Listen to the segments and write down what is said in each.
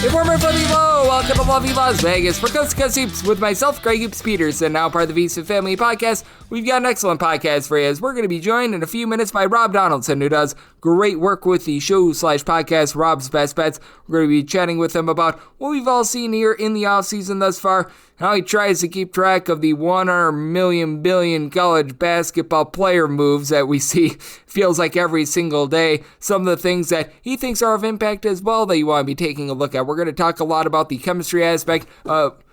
A warmer fuzzy hello, welcome to lovely Las Vegas for Coast to Coast Hoops with myself, Greg Hoops Peterson, now part of the VC Family Podcast. We've got an excellent podcast for you as we're going to be joined in a few minutes by Rob Donaldson, who does great work with the show/podcast Rob's Best Bets. We're going to be chatting with him about what we've all seen here in the offseason thus far, how he tries to keep track of the 100 million billion college basketball player moves that we see feels like every single day. Some of the things that he thinks are of impact as well that you want to be taking a look at. We're going to talk a lot about the chemistry aspect of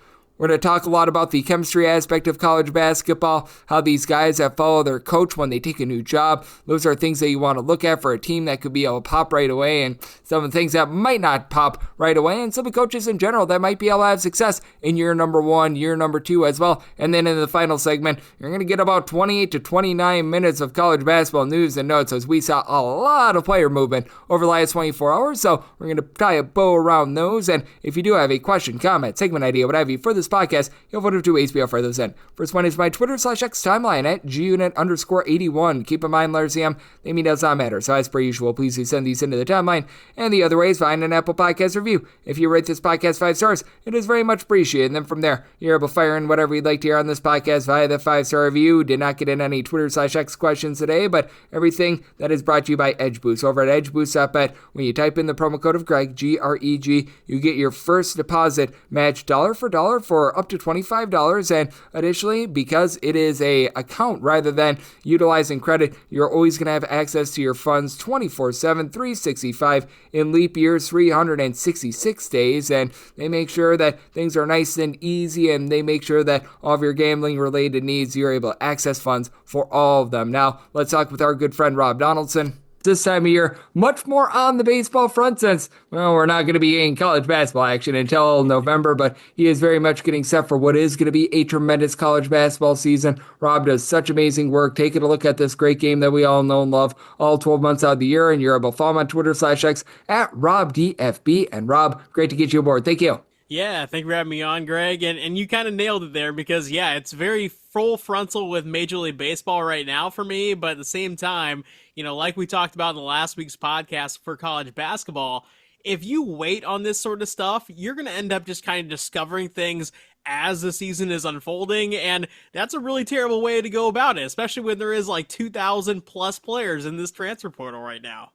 college basketball, how these guys that follow their coach when they take a new job. Those are things that you want to look at for a team that could be able to pop right away, and some of the things that might not pop right away, and some of the coaches in general that might be able to have success in year number 1, year number 2 as well. And then in the final segment, you're going to get about 28 to 29 minutes of college basketball news and notes as we saw a lot of player movement over the last 24 hours. So we're going to tie a bow around those. And if you do have a question, comment, segment idea, what have you for this podcast, you'll vote of 2 ways for those in. First one is my Twitter/X timeline at gunit_81. Keep in mind, letters CM, they mean does not matter. So as per usual, please do send these into the timeline. And the other way is find an Apple Podcast review. If you rate this podcast 5 stars, it is very much appreciated. And then from there, you're able to fire in whatever you'd like to hear on this podcast via the 5-star review. Did not get in any Twitter/X questions today, but everything that is brought to you by EdgeBoost. Over at edgeboost.bet, when you type in the promo code of Greg, G-R-E-G, you get your first deposit matched dollar for dollar for up to $25. And additionally, because it is a account rather than utilizing credit, you're always going to have access to your funds 24/7, 365 in leap years, 366 days. And they make sure that things are nice and easy, and they make sure that all of your gambling related needs, you're able to access funds for all of them. Now, let's talk with our good friend Rob Donaldson. This time of year, much more on the baseball front since, well, we're not going to be in college basketball action until November, but he is very much getting set for what is going to be a tremendous college basketball season. Rob does such amazing work taking a look at this great game that we all know and love all 12 months out of the year, and you're able to follow him on Twitter/X at RobDFB. And Rob, great to get you aboard. Thank you. Yeah, thank you for having me on, Greg. And you kind of nailed it there because, yeah, it's very full frontal with Major League Baseball right now for me. But at the same time, you know, like we talked about in the last week's podcast for college basketball, if you wait on this sort of stuff, you're going to end up just kind of discovering things as the season is unfolding. And that's a really terrible way to go about it, especially when there is like 2,000 plus players in this transfer portal right now.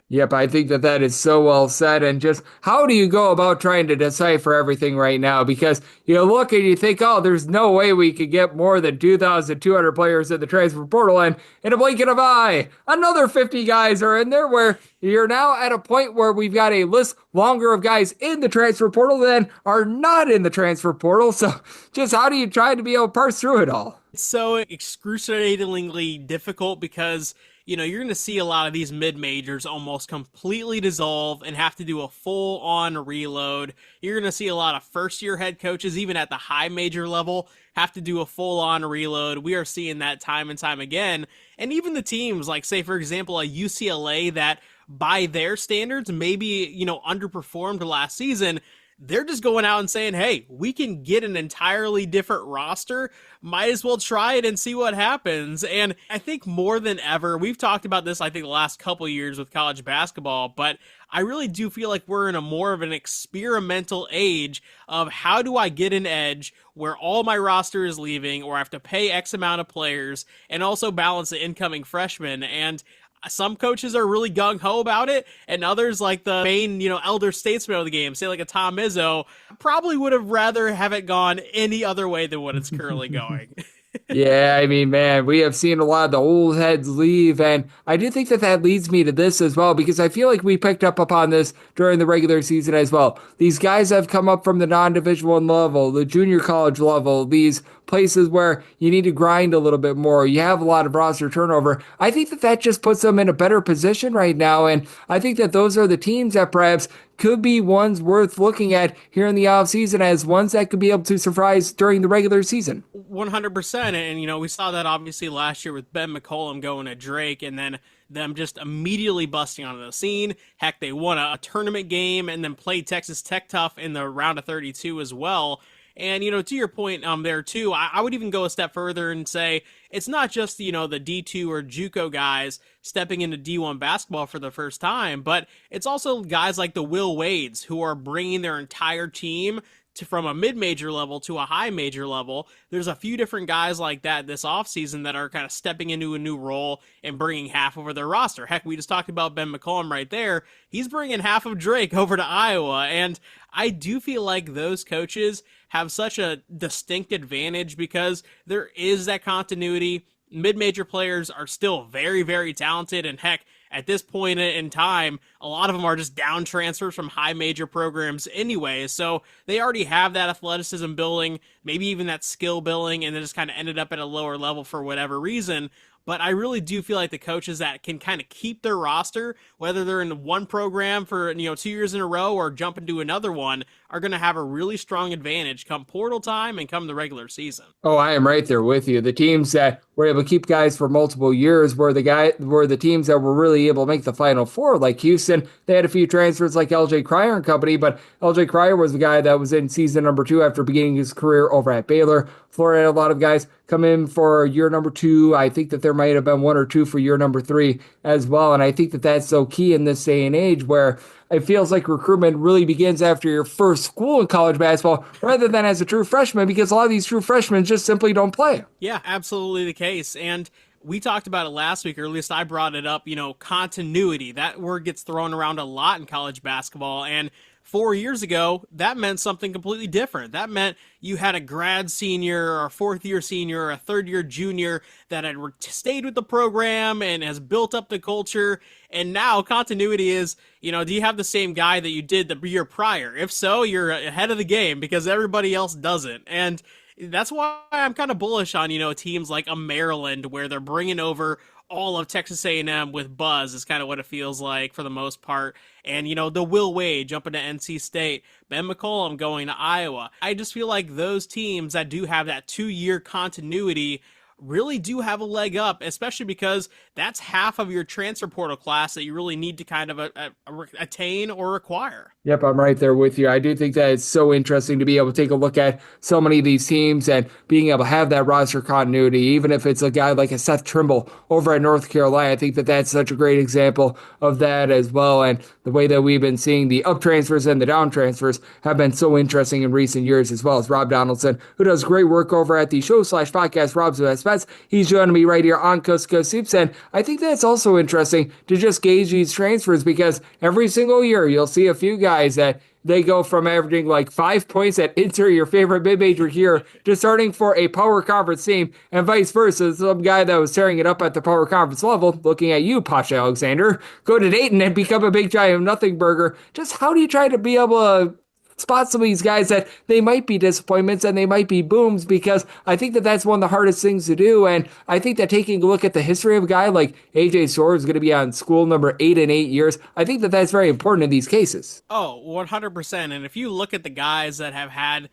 Yep, I think that is so well said. And just how do you go about trying to decipher everything right now? Because you look and you think, oh, there's no way we could get more than 2,200 players in the transfer portal. And in a blink of an eye, another 50 guys are in there, where you're now at a point where we've got a list longer of guys in the transfer portal than are not in the transfer portal. So just how do you try to be able to parse through it all? It's so excruciatingly difficult because, you know, you're going to see a lot of these mid-majors almost completely dissolve and have to do a full-on reload. You're going to see a lot of first-year head coaches, even at the high major level, have to do a full-on reload. We are seeing that time and time again. And even the teams, like, say, for example, a UCLA that, by their standards, maybe, you know, underperformed last season, they're just going out and saying, hey, we can get an entirely different roster. Might as well try it and see what happens. And I think more than ever, we've talked about this, I think, the last couple of years with college basketball, but I really do feel like we're in a more of an experimental age of how do I get an edge where all my roster is leaving or I have to pay X amount of players and also balance the incoming freshmen. And some coaches are really gung-ho about it, and others, like the main, you know, elder statesman of the game, say like a Tom Izzo, probably would have rather have it gone any other way than what it's currently going. Yeah, I mean, man, we have seen a lot of the old heads leave, and I do think that leads me to this as well, because I feel like we picked up upon this during the regular season as well. These guys have come up from the non-Division I level, the junior college level, these places where you need to grind a little bit more. You have a lot of roster turnover. I think that just puts them in a better position right now, and I think that those are the teams that perhaps could be ones worth looking at here in the offseason as ones that could be able to surprise during the regular season. 100%. And, you know, we saw that obviously last year with Ben McCollum going to Drake and then them just immediately busting onto the scene. Heck, they won a tournament game and then played Texas Tech tough in the round of 32 as well. And, to your point there too, I would even go a step further and say it's not just, the D2 or JUCO guys stepping into D1 basketball for the first time, but it's also guys like the Will Wades who are bringing their entire team from a mid-major level to a high major level. There's a few different guys like that this offseason that are kind of stepping into a new role and bringing half over their roster. Heck, we just talked about Ben McCollum right there. He's bringing half of Drake over to Iowa, and I do feel like those coaches have such a distinct advantage because there is that continuity. Mid-major players are still very, very talented, and heck, at this point in time, a lot of them are just down transfers from high major programs anyway. So they already have that athleticism building, maybe even that skill building, and then just kind of ended up at a lower level for whatever reason. But I really do feel like the coaches that can kind of keep their roster, whether they're in one program for 2 years in a row or jump into another one, are going to have a really strong advantage come portal time and come the regular season. Oh, I am right there with you. The teams that were able to keep guys for multiple years were the teams that were really able to make the Final Four. Like Houston, they had a few transfers like LJ Cryer and company, but LJ Cryer was the guy that was in season number 2 after beginning his career over at Baylor. Florida had a lot of guys come in for year number 2. I think that there might have been 1 or 2 for year number 3 as well. And I think that that's so key in this day and age where it feels like recruitment really begins after your first school in college basketball rather than as a true freshman, because a lot of these true freshmen just simply don't play. Yeah, absolutely the case. And we talked about it last week, or at least I brought it up, continuity. That word gets thrown around a lot in college basketball. And 4 years ago, that meant something completely different. That meant you had a grad senior or a fourth-year senior or a third-year junior that had stayed with the program and has built up the culture. And now continuity is, do you have the same guy that you did the year prior? If so, you're ahead of the game because everybody else doesn't. And that's why I'm kind of bullish on, teams like a Maryland where they're bringing over all of Texas A&M with buzz is kind of what it feels like for the most part. And, the Will Wade jumping to NC State, Ben McCollum going to Iowa. I just feel like those teams that do have that 2-year continuity really do have a leg up, especially because that's half of your transfer portal class that you really need to kind of attain or acquire. Yep, I'm right there with you. I do think that it's so interesting to be able to take a look at so many of these teams and being able to have that roster continuity, even if it's a guy like a Seth Trimble over at North Carolina. I think that that's such a great example of that as well. And the way that we've been seeing the up transfers and the down transfers have been so interesting in recent years, as well as Rob Donaldson, who does great work over at the show/podcast Rob's Best Bets. He's joining me right here on Coast to Coast Hoops. And I think that's also interesting to just gauge these transfers because every single year you'll see a few guys that they go from averaging like 5 points at enter your favorite mid-major here to starting for a power conference team, and vice versa. Some guy that was tearing it up at the power conference level, looking at you, Posh Alexander, go to Dayton and become a big giant nothing burger. Just how do you try to be able to spot some of these guys that they might be disappointments and they might be booms? Because I think that that's one of the hardest things to do. And I think that taking a look at the history of a guy like AJ Storr is going to be on school number 8 in 8 years. I think that that's very important in these cases. Oh, 100%. And if you look at the guys that have had,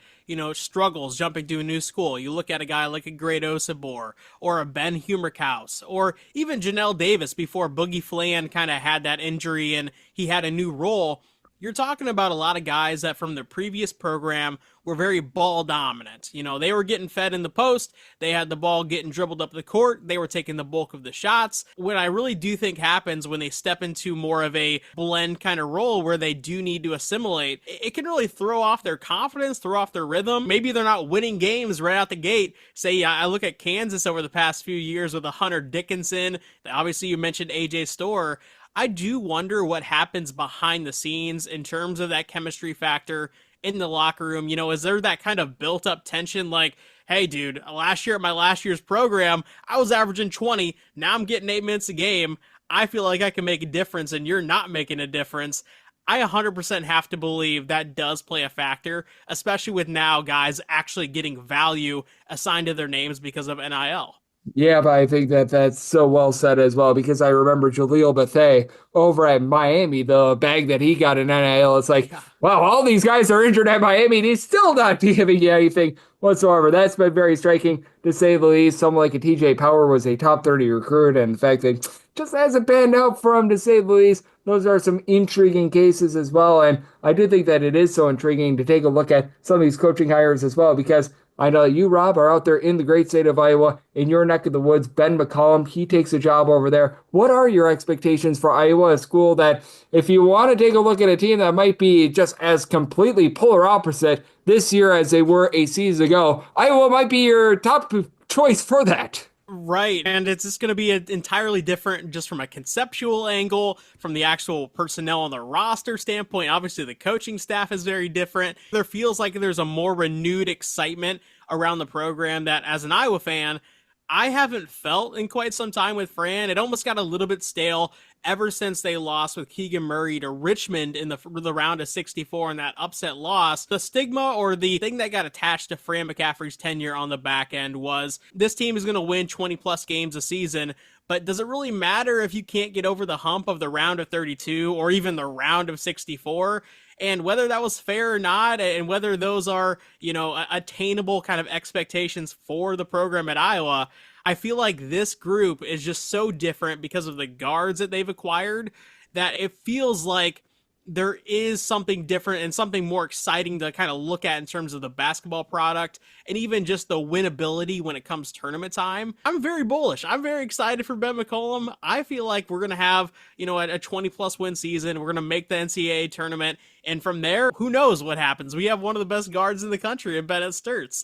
struggles jumping to a new school, you look at a guy like a Great Osibor or a Ben Humerkaus or even Janelle Davis before Boogie Flan kind of had that injury and he had a new role. You're talking about a lot of guys that from the previous program were very ball dominant. They were getting fed in the post. They had the ball getting dribbled up the court. They were taking the bulk of the shots. What I really do think happens when they step into more of a blend kind of role where they do need to assimilate, it can really throw off their confidence, throw off their rhythm. Maybe they're not winning games right out the gate. Say, I look at Kansas over the past few years with a Hunter Dickinson. Obviously, you mentioned AJ Storr. I do wonder what happens behind the scenes in terms of that chemistry factor in the locker room. Is there that kind of built up tension like, hey, dude, last year at my last year's program, I was averaging 20. Now I'm getting 8 minutes a game. I feel like I can make a difference and you're not making a difference. I 100% have to believe that does play a factor, especially with now guys actually getting value assigned to their names because of NIL. Yeah, but I think that that's so well said as well, because I remember Jaleel Bethea over at Miami, the bag that he got in NIL. It's like, wow, all these guys are injured at Miami and he's still not giving you anything whatsoever. That's been very striking, to say the least. Someone like a TJ Power was a top 30 recruit, and the fact that just hasn't panned out for him, to say the least. those are some intriguing cases as well. And I do think that it is so intriguing to take a look at some of these coaching hires as well, because I know you, Rob, are out there in the great state of Iowa, in your neck of the woods. Ben McCollum, he takes a job over there. What are your expectations for Iowa, a school that, if you want to take a look at a team that might be just as completely polar opposite this year as they were a season ago, Iowa might be your top choice for that? Right, and it's just going to be entirely different just from a conceptual angle, from the actual personnel on the roster standpoint. Obviously, the coaching staff is very different. There feels like there's a more renewed excitement around the program that, as an Iowa fan, I haven't felt in quite some time with Fran. It almost got a little bit stale ever since they lost with Keegan Murray to Richmond in the round of 64 and that upset loss. The stigma, or the thing that got attached to Fran McCaffery's tenure on the back end, was this team is going to win 20 plus games a season. But does it really matter if you can't get over the hump of the round of 32 or even the round of 64? And whether that was fair or not, and whether those are, attainable kind of expectations for the program at Iowa, I feel like this group is just so different because of the guards that they've acquired that it feels like there is something different and something more exciting to kind of look at in terms of the basketball product and even just the winnability when it comes tournament time. I'm very bullish. I'm very excited for Ben McCollum. I feel like we're going to have, a 20 plus win season. We're going to make the NCAA tournament. And from there, who knows what happens? We have one of the best guards in the country in Bennett Sturts.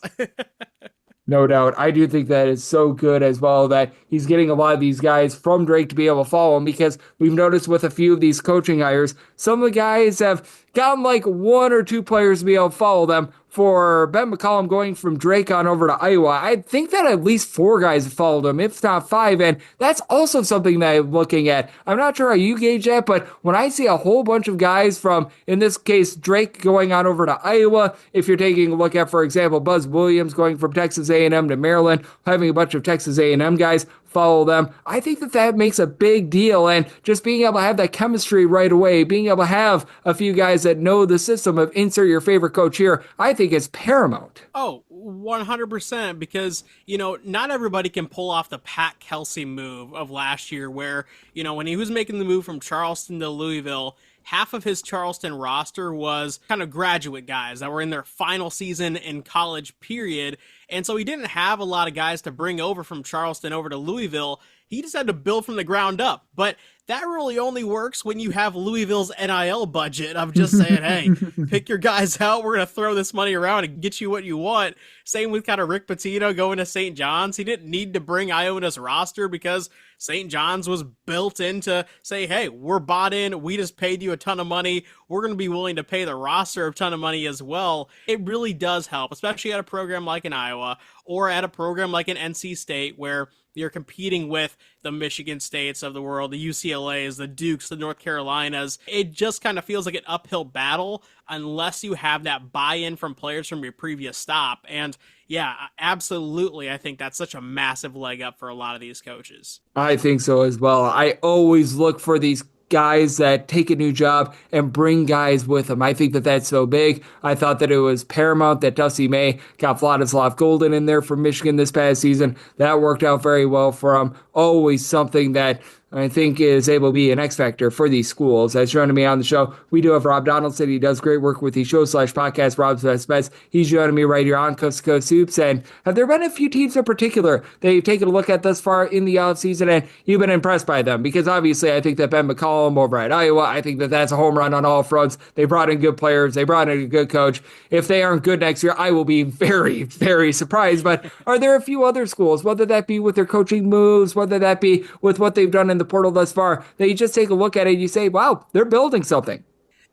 No doubt. I do think that is so good as well that he's getting a lot of these guys from Drake to be able to follow him, because we've noticed with a few of these coaching hires, some of the guys have gotten like one or two players to be able to follow them. For Ben McCollum going from Drake on over to Iowa, I think that at least 4 guys have followed him, if not 5, and that's also something that I'm looking at. I'm not sure how you gauge that, but when I see a whole bunch of guys from, in this case, Drake going on over to Iowa, if you're taking a look at, for example, Buzz Williams going from Texas A&M to Maryland, having a bunch of Texas A&M guys follow them, I think that makes a big deal. And just being able to have that chemistry right away, being able to have a few guys that know the system of insert your favorite coach here, I think is paramount. Oh, 100%, because, not everybody can pull off the Pat Kelsey move of last year where, when he was making the move from Charleston to Louisville, half of his Charleston roster was kind of graduate guys that were in their final season in college period. And so he didn't have a lot of guys to bring over from Charleston over to Louisville. He just had to build from the ground up. But that really only works when you have Louisville's NIL budget of just saying, hey, pick your guys out. We're going to throw this money around and get you what you want. Same with kind of Rick Pitino going to St. John's. He didn't need to bring Iona's roster because St. John's was built in to say, hey, we're bought in. We just paid you a ton of money. We're going to be willing to pay the roster a ton of money as well. It really does help, especially at a program like in Iowa or at a program like in NC State where you're competing with the Michigan States of the world, the UCLAs, the Dukes, the North Carolinas. It just kind of feels like an uphill battle unless you have that buy-in from players from your previous stop. And yeah, absolutely. I think that's such a massive leg up for a lot of these coaches. I think so as well. I always look for these guys that take a new job and bring guys with them. I think that's so big. I thought that it was paramount that Dusty May got Vladislav Golden in there for Michigan this past season. That worked out very well for him. Always something that I think is able to be an X factor for these schools. As joining me on the show, we do have Rob Donaldson. He does great work with the show/podcast, Rob's Best Bets. He's joining me right here on Coast to Coast Hoops. And have there been a few teams in particular that you've taken a look at thus far in the offseason and you've been impressed by them? Because obviously I think that Ben McCollum over at Iowa, I think that's a home run on all fronts. They brought in good players. They brought in a good coach. If they aren't good next year, I will be very, very surprised. But are there a few other schools, whether that be with their coaching moves, whether that be with what they've done in the portal thus far, that you just take a look at it and you say, wow, they're building something?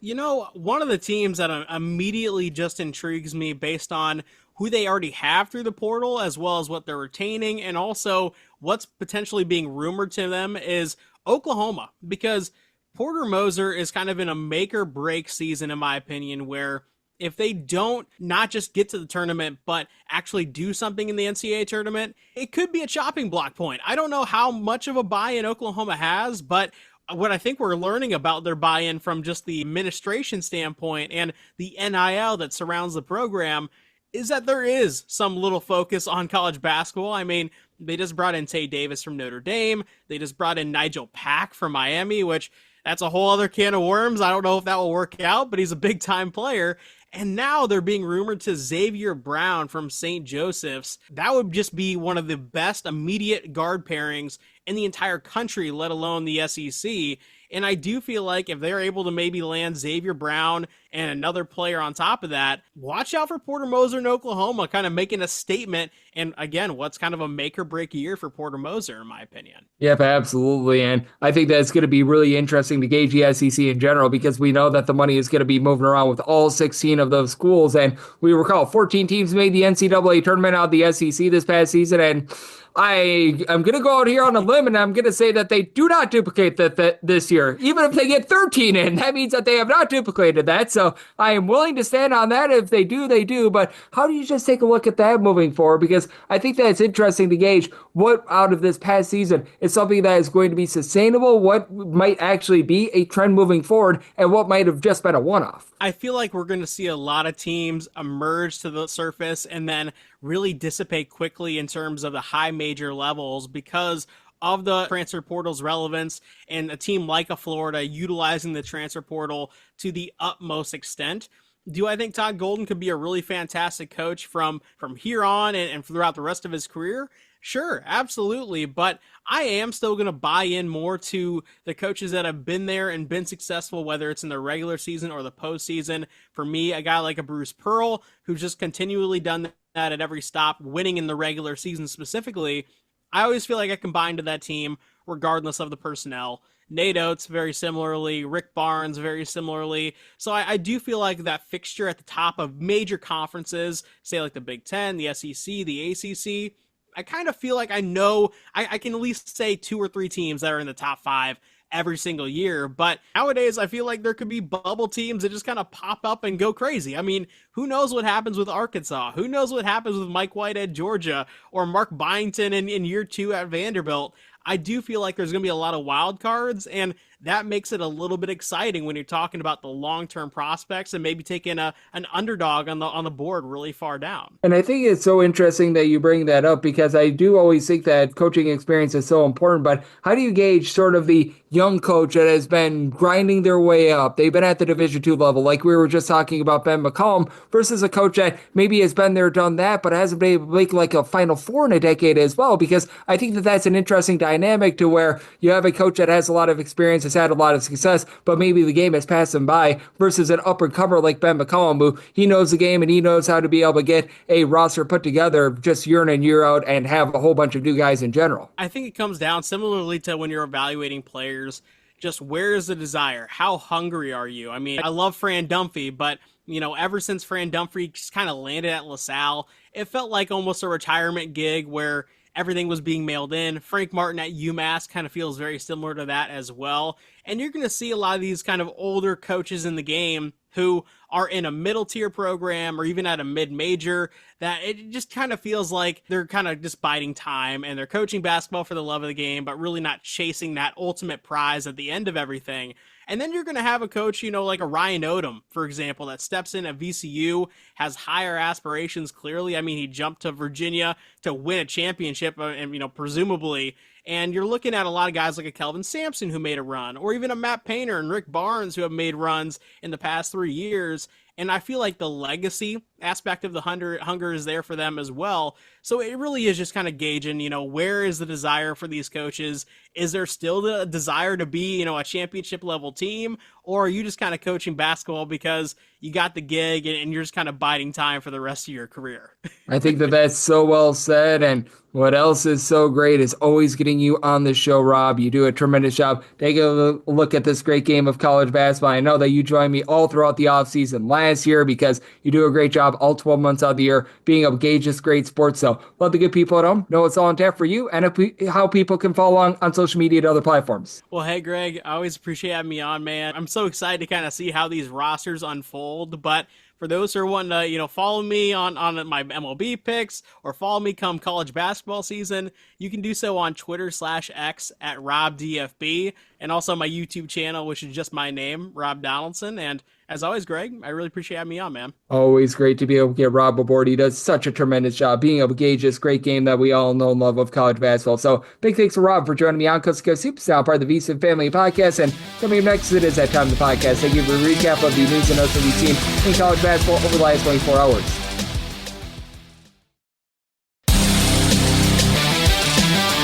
One of the teams that immediately just intrigues me based on who they already have through the portal, as well as what they're retaining, and also what's potentially being rumored to them, is Oklahoma. Because Porter Moser is kind of in a make or break season, in my opinion, where if they don't not just get to the tournament, but actually do something in the NCAA tournament, it could be a chopping block point. I don't know how much of a buy-in Oklahoma has, but what I think we're learning about their buy-in from just the administration standpoint and the NIL that surrounds the program is that there is some little focus on college basketball. I mean, they just brought in Tay Davis from Notre Dame. They just brought in Nigel Pack from Miami, which That's a whole other can of worms. I don't know if that will work out, but he's a big time player. And now they're being rumored to Xavier Brown from St. Joseph's. That would just be one of the best immediate guard pairings in the entire country, let alone the SEC. And I do feel like if they're able to maybe land Xavier Brown and another player on top of that, watch out for Porter Moser in Oklahoma, kind of making a statement. And again, what's kind of a make or break year for Porter Moser, in my opinion. Yep, absolutely. And I think that it's going to be really interesting to gauge the SEC in general because we know that the money is going to be moving around with all 16 of those schools. And we recall 14 teams made the NCAA tournament out of the SEC this past season. And I'm going to go out here on a limb and I'm going to say that they do not duplicate that this year. Even if they get 13 in, that means that they have not duplicated that. So I am willing to stand on that. If they do, they do. But how do you just take a look at that moving forward? Because I think that it's interesting to gauge what out of this past season is something that is going to be sustainable, what might actually be a trend moving forward, and what might have just been a one-off. I feel like we're going to see a lot of teams emerge to the surface and then really dissipate quickly in terms of the high major levels because of the transfer portal's relevance and a team like a Florida utilizing the transfer portal to the utmost extent. Do I think Todd Golden could be a really fantastic coach from here on and throughout the rest of his career? Sure, absolutely. But I am still going to buy in more to the coaches that have been there and been successful, whether it's in the regular season or the postseason. For me, a guy like a Bruce Pearl, who's just continually done that at every stop, winning in the regular season specifically. I always feel like I can bind to that team regardless of the personnel. Nate Oates, very similarly. Rick Barnes, very similarly. So I do feel like that fixture at the top of major conferences, say like the Big Ten, the SEC, the ACC, I kind of feel like I know I can at least say 2 or 3 teams that are in the top 5 every single year. But nowadays, I feel like there could be bubble teams that just kind of pop up and go crazy. I mean, who knows what happens with Arkansas? Who knows what happens with Mike White at Georgia or Mark Byington in year 2 at Vanderbilt? I do feel like there's going to be a lot of wild cards, and that makes it a little bit exciting when you're talking about the long-term prospects and maybe taking an underdog on the board really far down. And I think it's so interesting that you bring that up because I do always think that coaching experience is so important, but how do you gauge sort of the young coach that has been grinding their way up? They've been at the Division II level, like we were just talking about Ben McCollum, versus a coach that maybe has been there, done that, but hasn't been able to make like a Final Four in a decade as well, because I think that that's an interesting dynamic to where you have a coach that has a lot of experience, has had a lot of success, but maybe the game has passed him by versus an up-and-comer like Ben McCollum, who he knows the game and he knows how to be able to get a roster put together just year in and year out and have a whole bunch of new guys in general. I think it comes down similarly to when you're evaluating players, just where is the desire? How hungry are you? I mean, I love Fran Dunphy, but ever since Fran Dunphy just kind of landed at LaSalle, it felt like almost a retirement gig where everything was being mailed in. Frank Martin at UMass kind of feels very similar to that as well. And you're going to see a lot of these kind of older coaches in the game who are in a middle tier program or even at a mid-major that it just kind of feels like they're kind of just biding time and they're coaching basketball for the love of the game, but really not chasing that ultimate prize at the end of everything. And then you're going to have a coach, like a Ryan Odom, for example, that steps in at VCU, has higher aspirations, clearly. I mean, he jumped to Virginia to win a championship, and presumably. And you're looking at a lot of guys like a Kelvin Sampson who made a run, or even a Matt Painter and Rick Barnes who have made runs in the past 3 years. And I feel like the legacy aspect of the hunger is there for them as well. So it really is just kind of gauging, where is the desire for these coaches? Is there still the desire to be, a championship level team? Or are you just kind of coaching basketball because you got the gig and you're just kind of biding time for the rest of your career? I think that that's so well said. And what else is so great is always getting you on the show, Rob. You do a tremendous job. Take a look at this great game of college basketball. I know that you joined me all throughout the offseason last year because you do a great job all 12 months out of the year being able to gauge this great sport. So let the good people at home know it's all on tap for you and how people can follow along on social media and other platforms. Well, hey, Greg, I always appreciate having me on, man. I'm so excited to kind of see how these rosters unfold. But for those who are wanting to, follow me on my MLB picks or follow me come college basketball season, you can do so on Twitter/X at RobDFB, and also my YouTube channel, which is just my name, Rob Donaldson. And as always, Greg, I really appreciate having me on, man. Always great to be able to get Rob aboard. He does such a tremendous job being able to gauge this great game that we all know and love of college basketball. So big thanks to Rob for joining me on Coast to Coast Hoops, now part of the VSiN Family Podcast. And coming up next, it is that time of the podcast. I give you a recap of the news and notes that we've seen in college basketball over the last 24 hours.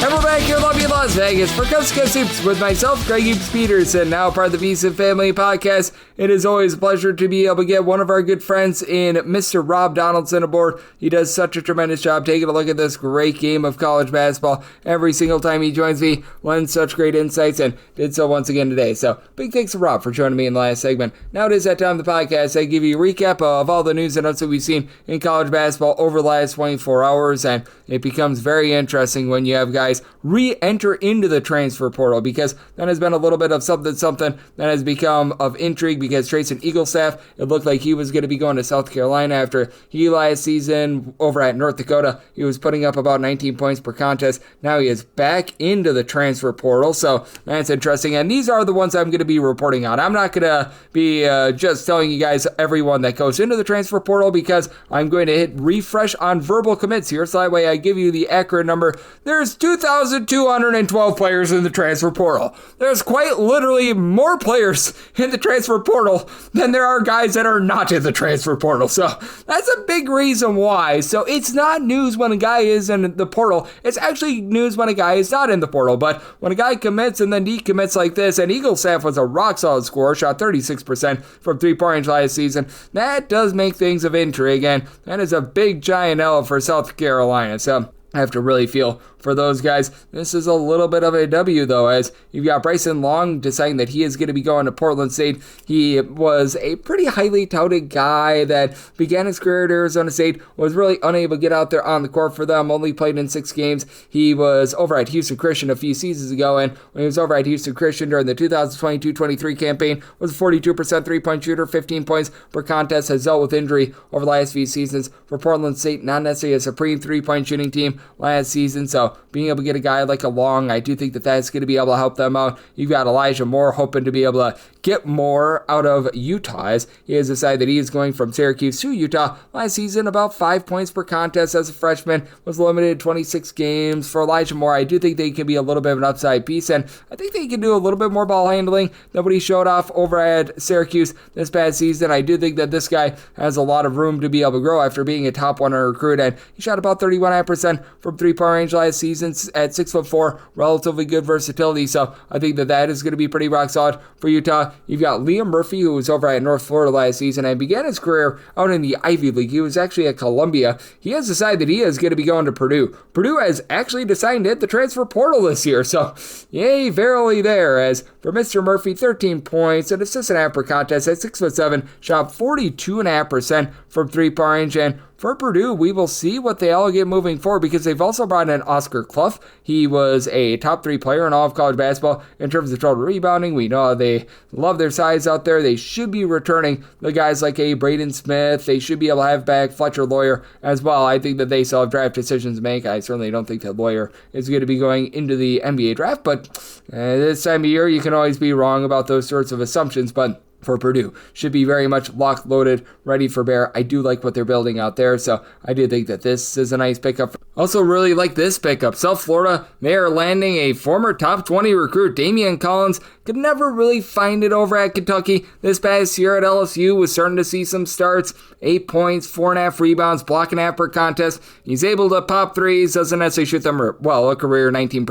And we're back here in Lubbock, Las Vegas for Coast to Coast Hoops with myself, Greg Hoops Peterson, now part of the VSiN Family Podcast. It is always a pleasure to be able to get one of our good friends in Mr. Rob Donaldson aboard. He does such a tremendous job taking a look at this great game of college basketball every single time he joins me, lends such great insights, and did so once again today. So big thanks to Rob for joining me in the last segment. Now it is that time of the podcast. I give you a recap of all the news and notes that we've seen in college basketball over the last 24 hours, and it becomes very interesting when you have guys re-enter into the transfer portal, because that has been a little bit of something that has become of intrigue, because Trayson Eaglestaff, it looked like he was going to be going to South Carolina after he last season over at North Dakota. He was putting up about 19 points per contest. Now he is back into the transfer portal, so that's interesting. And these are the ones I'm going to be reporting on. I'm not going to be just telling you guys everyone that goes into the transfer portal, because I'm going to hit refresh on verbal commits here, so that way I give you the accurate number. There's 2,212 players in the transfer portal. There's quite literally more players in the transfer portal than there are guys that are not in the transfer portal. So that's a big reason why. So it's not news when a guy is in the portal. It's actually news when a guy is not in the portal. But when a guy commits and then decommits like this, and Eaglestaff was a rock solid scorer, shot 36% from 3-point range last season, that does make things of intrigue, and that is a big giant L for South Carolina. So I have to really feel for those guys. This is a little bit of a W, though, as you've got Bryson Long deciding that he is going to be going to Portland State. He was a pretty highly touted guy that began his career at Arizona State, was really unable to get out there on the court for them, only played in 6 games. He was over at Houston Christian a few seasons ago, and when he was over at Houston Christian during the 2022-23 campaign, was a 42% 3-point shooter, 15 points per contest, has dealt with injury over the last few seasons. For Portland State, not necessarily a supreme 3-point shooting team last season, so being able to get a guy like a Long, I do think that that's going to be able to help them out. You've got Elijah Moore hoping to be able to get more out of Utah, as he has decided that he is going from Syracuse to Utah. Last season, about 5 points per contest as a freshman, was limited to 26 games. For Elijah Moore, I do think they can be a little bit of an upside piece, and I think they can do a little bit more ball handling than what he showed off over at Syracuse this past season. I do think that this guy has a lot of room to be able to grow after being a top 100 recruit, and he shot about 31% from 3-point range last season at 6'4", relatively good versatility. So I think that is going to be pretty rock solid for Utah. You've got Liam Murphy, who was over at North Florida last season and began his career out in the Ivy League. He was actually at Columbia. He has decided that he is going to be going to Purdue. Purdue has actually decided to hit the transfer portal this year, so yay, verily there. As for Mr. Murphy, 13 points, an assist and a half per contest at 6'7", shot 42.5% from 3-point range, and for Purdue, we will see what they all get moving forward, because they've also brought in Oscar Clough. He was a top 3 player in all of college basketball in terms of total rebounding. We know they love their size out there. They should be returning the guys like a Braden Smith. They should be able to have back Fletcher Lawyer as well. I think that they still have draft decisions to make. I certainly don't think that Lawyer is going to be going into the NBA draft, but this time of year, you can always be wrong about those sorts of assumptions, but for Purdue, should be very much locked, loaded, ready for bear. I do like what they're building out there, so I do think that this is a nice pickup. Also really like this pickup. South Florida, they are landing a former top 20 recruit, Damian Collins. Could never really find it over at Kentucky. This past year at LSU was starting to see some starts. 8 points, 4.5 rebounds, block and a half per contest. He's able to pop threes, doesn't necessarily shoot them well, a career 19%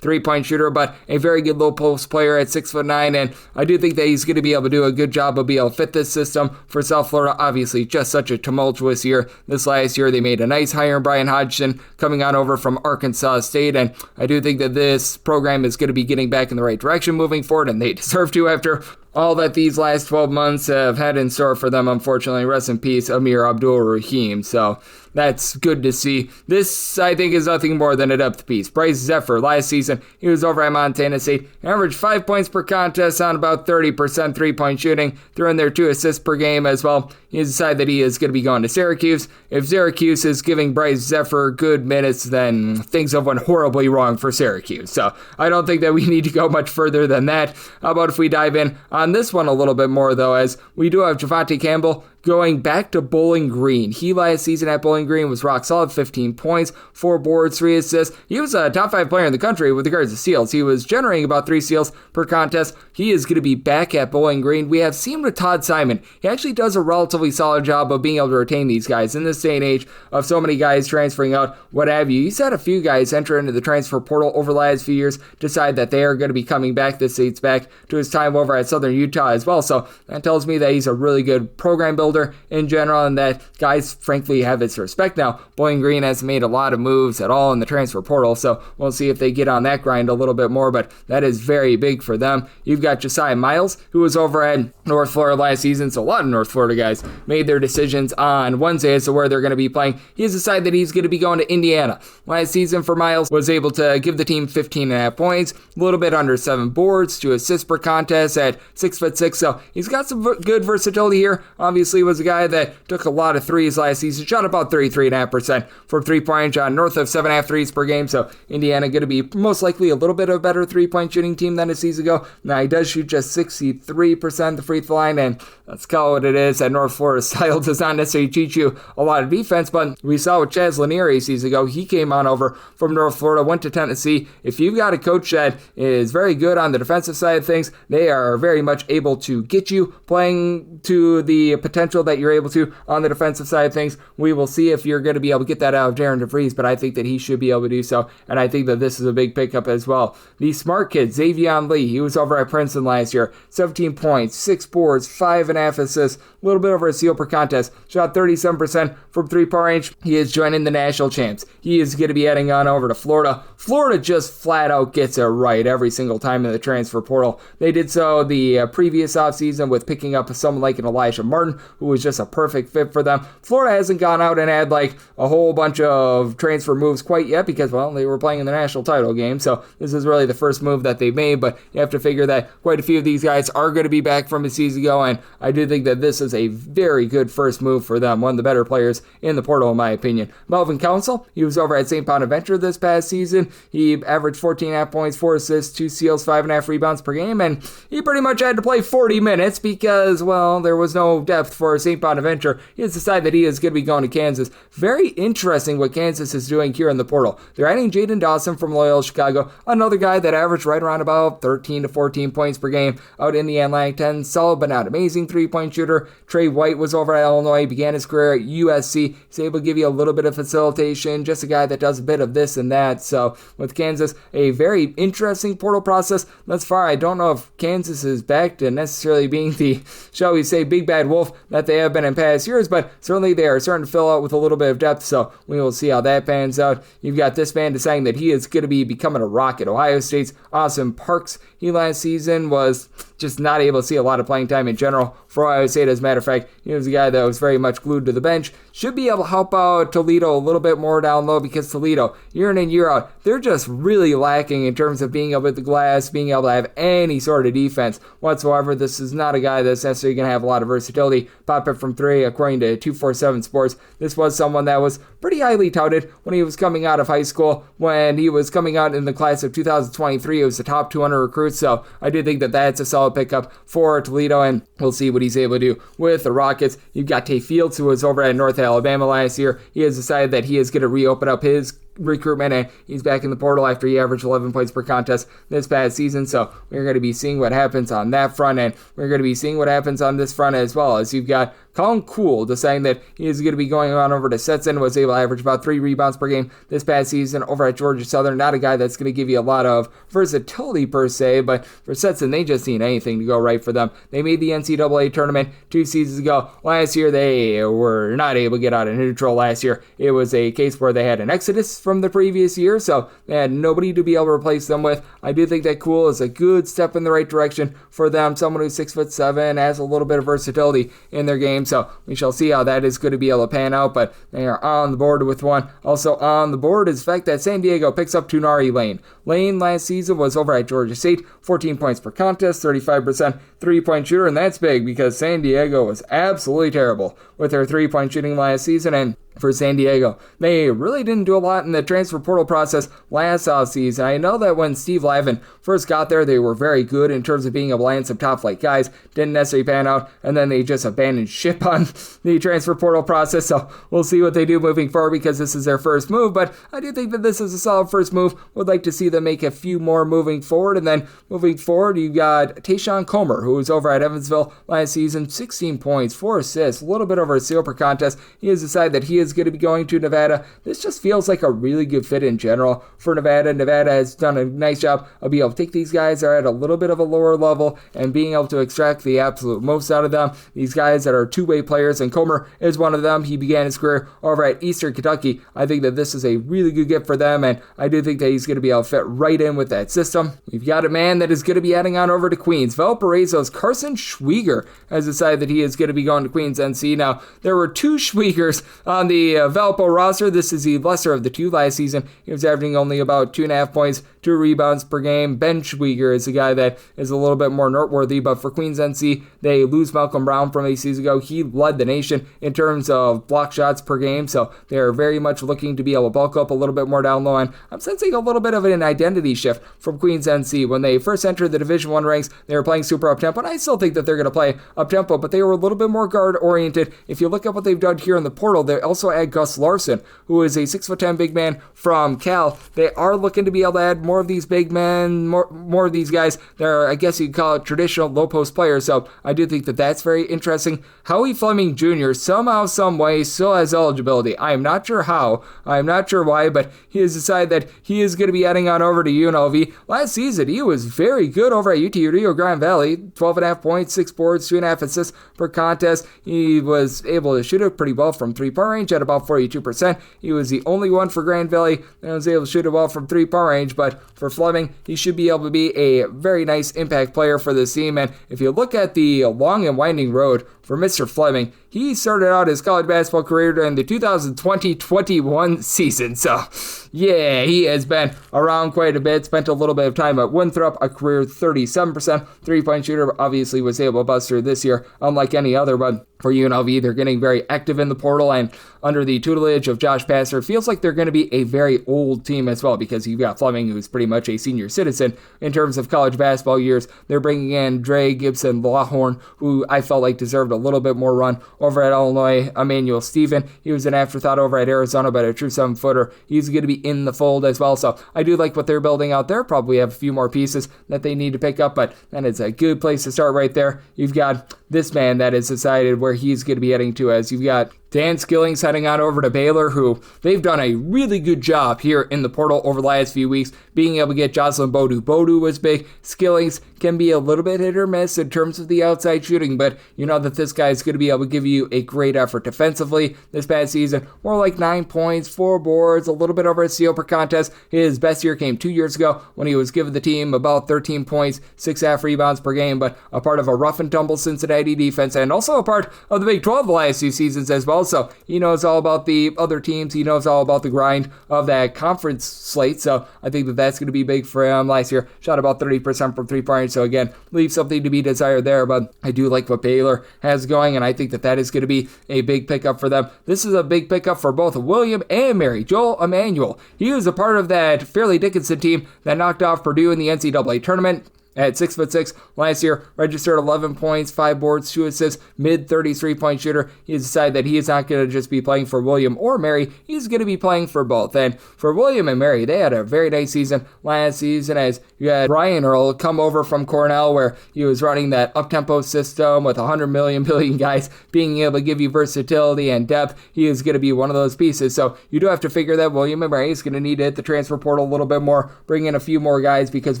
3-point shooter, but a very good low post player at 6'9", and I do think that he's going to be able to do a good job of being able to fit this system for South Florida. Obviously, just such a tumultuous year. This last year, they made a nice hire in Brian Hodgson coming on over from Arkansas State, and I do think that this program is going to be getting back in the right direction moving forward, and they deserve to after all that these last 12 months have had in store for them, unfortunately. Rest in peace, Amir Abdul-Rahim. So that's good to see. This, I think, is nothing more than a depth piece. Bryce Zephyr, last season, he was over at Montana State, averaged 5 points per contest on about 30% three-point shooting, threw in there 2 assists per game as well. He decided that he is going to be going to Syracuse. If Syracuse is giving Bryce Zephyr good minutes, then things have went horribly wrong for Syracuse. So I don't think that we need to go much further than that. How about if we dive in on this one a little bit more, though, as we do have Javonte Campbell going back to Bowling Green. He last season at Bowling Green was rock solid, 15 points, 4 boards, 3 assists. He was a top 5 player in the country with regards to steals. He was generating about 3 steals per contest. He is going to be back at Bowling Green. We have seen with Todd Simon. He actually does a relatively solid job of being able to retain these guys in this day and age of so many guys transferring out, what have you. He's had a few guys enter into the transfer portal over the last few years, decide that they are going to be coming back. This dates back to his time over at Southern Utah as well. So that tells me that he's a really good program builder in general, and that guys frankly have his respect now. Bowling Green has made a lot of moves at all in the transfer portal, so we'll see if they get on that grind a little bit more, but that is very big for them. You've got Josiah Miles, who was over at North Florida last season, so a lot of North Florida guys made their decisions on Wednesday as to where they're going to be playing. He has decided that he's going to be going to Indiana. Last season for Miles, was able to give the team 15.5 points, a little bit under 7 boards, 2 assists per contest at 6'6", so he's got some good versatility here. Obviously was a guy that took a lot of threes last season, shot about 33.5% from three-point range on north of 7.5 threes per game, so Indiana going to be most likely a little bit of a better three-point shooting team than a season ago. Now, he does shoot just 63% the free throw line, and that's kind of what it is. That North Florida style does not necessarily teach you a lot of defense, but we saw with Chaz Lanier a season ago. He came on over from North Florida, went to Tennessee. If you've got a coach that is very good on the defensive side of things, they are very much able to get you playing to the potential that you're able to on the defensive side of things. We will see if you're going to be able to get that out of Darren DeVries, but I think that he should be able to do so, and I think that this is a big pickup as well. The smart kid, Xavier Lee, he was over at Princeton last year, 17 points, 6 boards, 5.5 assists, a little bit over a steal per contest, shot 37% from three-point range. He is joining the national champs. He is going to be heading on over to Florida. Florida just flat out gets it right every single time in the transfer portal. They did so the previous offseason with picking up someone like an Elijah Martin, who was just a perfect fit for them. Florida hasn't gone out and had like a whole bunch of transfer moves quite yet because, well, they were playing in the national title game, so this is really the first move that they've made, but you have to figure that quite a few of these guys are going to be back from a season ago, and I do think that this is a very good first move for them, one of the better players in the portal in my opinion. Melvin Council, he was over at St. Bonaventure this past season. He averaged 14.5 points, 4 assists, 2 steals, 5.5 rebounds per game, and he pretty much had to play 40 minutes because, well, there was no depth for St. Bonaventure. He has decided that he is going to be going to Kansas. Very interesting what Kansas is doing here in the portal. They're adding Jaden Dawson from Loyola Chicago, another guy that averaged right around about 13 to 14 points per game out in the Atlantic 10. Solid but not amazing three-point shooter. Trey White was over at Illinois, began his career at USC. He's able to give you a little bit of facilitation, just a guy that does a bit of this and that. So with Kansas, a very interesting portal process. Thus far, I don't know if Kansas is back to necessarily being the, shall we say, big bad wolf that they have been in past years, but certainly they are starting to fill out with a little bit of depth, so we will see how that pans out. You've got this man deciding that he is going to be becoming a Rocket. Ohio State's Austin Parks, he last season was just not able to see a lot of playing time in general for Ohio State. As a matter of fact, he was a guy that was very much glued to the bench. Should be able to help out Toledo a little bit more down low because Toledo, year in and year out, they're just really lacking in terms of being able to hit the glass, being able to have any sort of defense whatsoever. This is not a guy that's necessarily going to have a lot of versatility. Pop it from three, according to 247 Sports. This was someone that was pretty highly touted when he was coming out of high school. When he was coming out in the class of 2023, it was the top 200 recruits, so I do think that that's a solid pickup for Toledo, and we'll see what he's able to do with the Rockets. You've got Tay Fields, who was over at North Alabama last year. He has decided that he is going to reopen up his recruitment, and he's back in the portal after he averaged 11 points per contest this past season. So we're going to be seeing what happens on that front, and we're going to be seeing what happens on this front as well, as you've got Colin Cool deciding that he is going to be going on over to Stetson, was able to average about 3 rebounds per game this past season over at Georgia Southern. Not a guy that's going to give you a lot of versatility per se, but for Stetson, they just need anything to go right for them. They made the NCAA tournament 2 seasons ago. Last year, they were not able to get out of neutral last year. It was a case where they had an exodus from the previous year, so they had nobody to be able to replace them with. I do think that Cool is a good step in the right direction for them. Someone who's 6'7", has a little bit of versatility in their game, so we shall see how that is going to be able to pan out, but they are on the board with one. Also on the board is the fact that San Diego picks up Tunari Lane. Lane last season was over at Georgia State, 14 points per contest, 35% three-point shooter, and that's big because San Diego was absolutely terrible with their three-point shooting last season, and for San Diego, they really didn't do a lot in the transfer portal process last offseason. I know that when Steve Lavin first got there, they were very good in terms of being able to land some top-flight guys. Didn't necessarily pan out, and then they just abandoned ship on the transfer portal process, so we'll see what they do moving forward because this is their first move, but I do think that this is a solid first move. Would like to see them make a few more moving forward, and then moving forward, you got Tayshawn Comer, who was over at Evansville last season, 16 points, 4 assists, a little bit over a steal per contest. He has decided that he is going to be going to Nevada. This just feels like a really good fit in general for Nevada. Nevada has done a nice job of being able to take these guys that are at a little bit of a lower level and being able to extract the absolute most out of them. These guys that are two-way players, and Comer is one of them. He began his career over at Eastern Kentucky. I think that this is a really good gift for them, and I do think that he's going to be able to fit right in with that system. We've got a man that is going to be heading on over to Queens. Valparaiso's Carson Schwieger has decided that he is going to be going to Queens NC. Now, there were 2 Schwiegers on the Valpo roster. This is the lesser of the 2 last season. He was averaging only about 2.5 points, 2 rebounds per game. Ben Schwieger is a guy that is a little bit more noteworthy, but for Queens NC, they lose Malcolm Brown from a season ago. He led the nation in terms of block shots per game, so they are very much looking to be able to bulk up a little bit more down low, and I'm sensing a little bit of an identity shift from Queens NC. When they first entered the Division I ranks, they were playing super up-tempo, and I still think that they're going to play up-tempo, but they were a little bit more guard-oriented. If you look at what they've done here in the portal, they also add Gus Larson, who is a 6'10" big man from Cal. They are looking to be able to add more of these big men, more of these guys that are, I guess you'd call it, traditional low-post players, so I do think that that's very interesting. Howie Fleming Jr. somehow, some way, still has eligibility. I am not sure how, I am not sure why, but he has decided that he is going to be heading on over to UNLV. Last season, he was very good over at UT Rio Grande Valley, 12.5 points, 6 boards, 2.5 assists per contest. He was able to shoot it pretty well from three-point range at about 42%. He was the only one for Grand Valley that was able to shoot it well from three-point range, but for Fleming, he should be able to be a very nice impact player for this team, and if you look at the long and winding road for Mr. Fleming, he started out his college basketball career during the 2020-21 season, so yeah, he has been around quite a bit, spent a little bit of time at Winthrop, a career 37% three-point shooter, obviously was able to bust through this year, unlike any other, but for UNLV, they're getting very active in the portal, and under the tutelage of Josh Passer, it feels like they're going to be a very old team as well, because you've got Fleming, who's pretty much a senior citizen in terms of college basketball years. They're bringing in Dre Gibson Lawhorn, who I felt like deserved a little bit more run over at Illinois. Emmanuel Stephen, he was an afterthought over at Arizona, but a true 7-footer. He's going to be in the fold as well, so I do like what they're building out there. Probably have a few more pieces that they need to pick up, but that is a good place to start right there. You've got this man that has decided where he's going to be heading to, as you've got Dan Skillings heading on over to Baylor, who they've done a really good job here in the portal over the last few weeks, being able to get Jocelyn Bodu. Bodu was big. Skillings can be a little bit hit or miss in terms of the outside shooting, but you know that this guy is going to be able to give you a great effort defensively this past season. More like 9 points, 4 boards, a little bit over a steal per contest. His best year came 2 years ago when he was giving the team about 13 points, 6.5 rebounds per game, but a part of a rough and tumble Cincinnati defense, and also a part of the Big 12 the last 2 seasons as well. So he knows all about the other teams. He knows all about the grind of that conference slate. So I think that that's going to be big for him. Last year, shot about 30% from three-point range. So again, leaves something to be desired there. But I do like what Baylor has going, and I think that that is going to be a big pickup for them. This is a big pickup for both William and Mary. Joel Emmanuel, he was a part of that Fairleigh Dickinson team that knocked off Purdue in the NCAA tournament. at 6'6". Last year, registered 11 points, 5 boards, 2 assists, mid-30s three-point shooter. He has decided that he is not going to just be playing for William or Mary. He's going to be playing for both. And for William and Mary, they had a very nice season last season, as you had Brian Earl come over from Cornell, where he was running that up-tempo system with 100 million guys, being able to give you versatility and depth. He is going to be one of those pieces. So you do have to figure that William and Mary is going to need to hit the transfer portal a little bit more, bring in a few more guys, because